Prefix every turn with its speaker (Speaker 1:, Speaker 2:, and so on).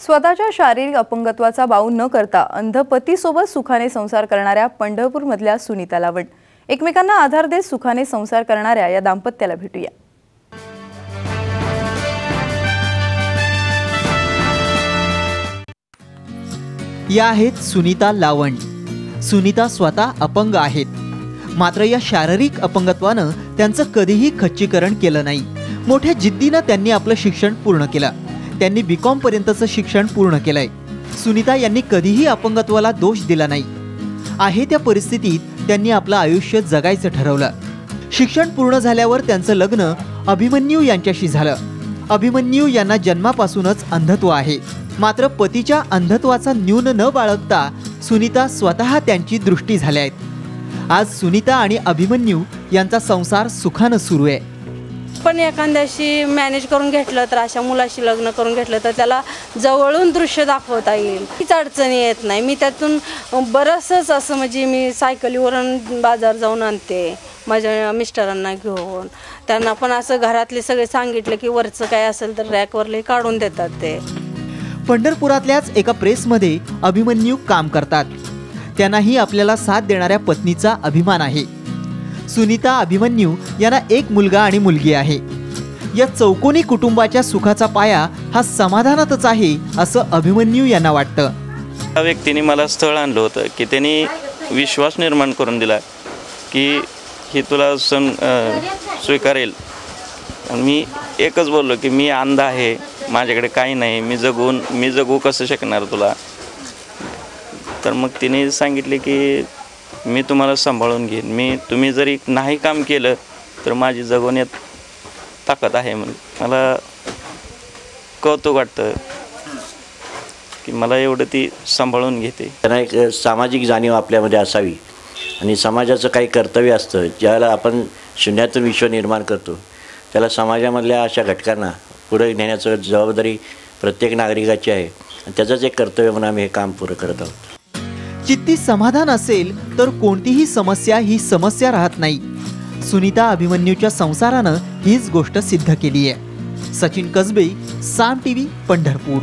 Speaker 1: स्वतःच्या शारीरिक अपंगत्वाचा बाऊ न करता अंध पतीसोबत सुखाने संसार करणाऱ्या पंढरपूरमधल्या सुनीता लावंड एकमेकांना आधार देत सुखाने संसार करणाऱ्या या दाम्पत्याला भेटूया।
Speaker 2: या आहेत सुनीता लावंड। सुनीता स्वतः अपंग आहेत, मात्र या शारीरिक अपंगत्वानं त्यांचं कधीही खच्चीकरण केलं नाही। मोठ्या जिद्दीनं त्यांनी आपलं शिक्षण पूर्ण केलं। त्यांनी बीकॉम पर्यंतचं शिक्षण पूर्ण केलंय। सुनीता यांनी कधीही अपंगत्वाला दोष दिला नाही। आहे त्या परिस्थितीत त्यांनी आपलं आयुष्य जगायचं ठरवलं। शिक्षण पूर्ण झाल्यावर त्यांचं लग्न अभिमन्यू यांच्याशी झालं। अभिमन्यू यांना जन्मापासूनच अंधत्व आहे, मात्र पतीच्या अंधत्वाचा न्यून न बाळगता सुनीता स्वतः त्यांची दृष्टी झाल्या आहेत। आज सुनीता आणि अभिमन्यू यांचा संसार सुखानं सुरू आहे।
Speaker 3: पण एखाद्याशी मॅनेज करून घेतलं तर, अशा मुलाशी लग्न करून घेतलं तर त्याला जवळून दृश्य दाखवता येईल, हीच अडचणी येत नाही। मी त्यातून बरंचसं असं म्हणजे मी सायकलीवरून बाजार जाऊन आणते माझ्या मिस्टरांना घेऊन। त्यांना पण असं घरातले सगळे सांगितलं की वरचं काय असेल तर रॅकवरले काढून देतात ते।
Speaker 2: पंढरपुरातल्याच एका प्रेसमध्ये अभिमन्यू काम करतात। त्यांनाही आपल्याला साथ देणाऱ्या पत्नीचा अभिमान आहे। सुनीता अभिमन्यू यांना एक मुलगा आणि मुलगी आहे। या चौकोनी कुटुंबाच्या सुखाचा पाया हा समाधानातच आहे असं अभिमन्यू यांना वाटतं।
Speaker 4: त्या व्यक्तीने मला स्थळ आणलं होतं की त्यांनी विश्वास निर्माण करून दिला की हे तुला स्वीकारेल। मी एकच बोललो की मी अंध आहे, माझ्याकडे काही नाही, मी जगू कसं शकणार तुला। तर मग तिने सांगितले की मी तुम्हाला सांभाळून घेईन, तुम्ही जरी नाही काम केलं तर माझी जगवण्यात ताकद आहे। मला कौतुक वाटतं की मला एवढं ती सांभाळून घेते।
Speaker 5: त्यांना एक सामाजिक जाणीव आपल्यामध्ये असावी आणि समाजाचं काही कर्तव्य असतं। ज्यावेळेला आपण शून्यातून विश्व निर्माण करतो त्याला समाजामधल्या अशा घटकांना पुढे नेण्याचं जबाबदारी प्रत्येक नागरिकाची आहे आणि त्याचंच एक कर्तव्य म्हणून आम्ही हे काम पुरं करत आहोत।
Speaker 2: चित्ती समाधान असेल तर कोणतीही समस्या ही समस्या राहत नाही। सुनीता अभिमन्यूच्या संसारानं हीच गोष्ट सिद्ध केली आहे। सचिन कसबे, साम टीव्ही, पंढरपूर।